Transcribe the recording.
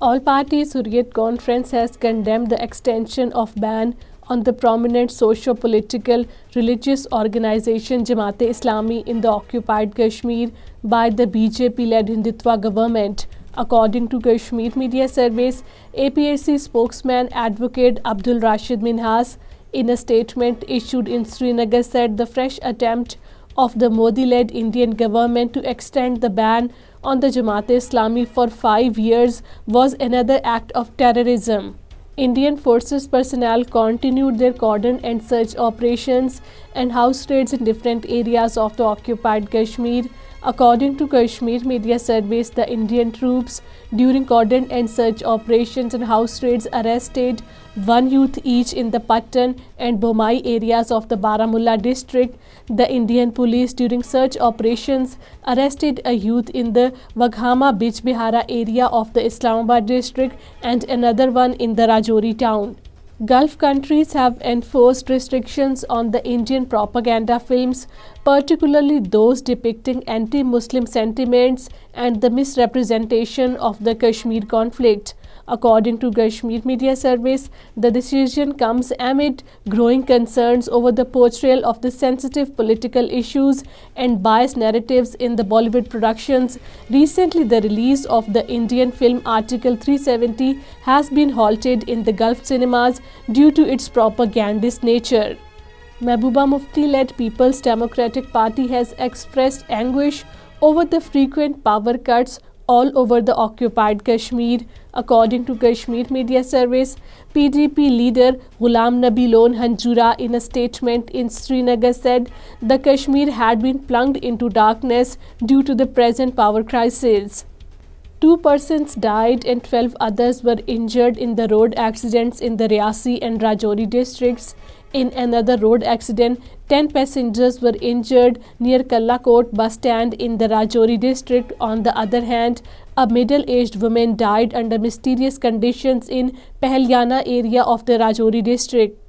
All parties Hurriyat Conference has condemned the extension of ban on the prominent socio-political religious organization Jamaat-e-Islami in the occupied Kashmir by the BJP-led Hindutva government. According to Kashmir Media Service, APRC spokesman Advocate Abdul Rashid Minhas, in a statement issued in Srinagar, said the fresh attempt of the Modi-led Indian government to extend the ban on the Jamaat-e-Islami for 5 years was another act of terrorism. Indian forces personnel continued their cordon and search operations and house raids in different areas of the occupied Kashmir. According to Kashmir Media Service, the Indian troops during cordon and search operations and house raids arrested one youth each in the Patan and Bomai areas of the Baramulla district. The Indian police during search operations arrested a youth in the Waghama Bijbihara area of the Islamabad district and another one in the Rajouri town. Gulf countries have enforced restrictions on the Indian propaganda films, particularly those depicting anti-Muslim sentiments and the misrepresentation of the Kashmir conflict. According to Kashmir Media Service, the decision comes amid growing concerns over the portrayal of the sensitive political issues and biased narratives in the Bollywood productions. Recently, the release of the Indian film Article 370 has been halted in the Gulf cinemas due to its propagandist nature. Mehbooba Mufti-led People's Democratic Party has expressed anguish over the frequent power cuts all over the occupied Kashmir. According to Kashmir Media Service, PDP leader Ghulam Nabi Lon Hanjura, in a statement in Srinagar, said the Kashmir had been plunged into darkness due to the present power crisis. 2 persons died and 12 others were injured in the road accidents in the Riyasi and Rajouri districts. In another road accident, 10 passengers were injured near Kallakot bus stand in the Rajouri district. On the other hand, a middle-aged woman died under mysterious conditions in Pahalyana area of the Rajouri district.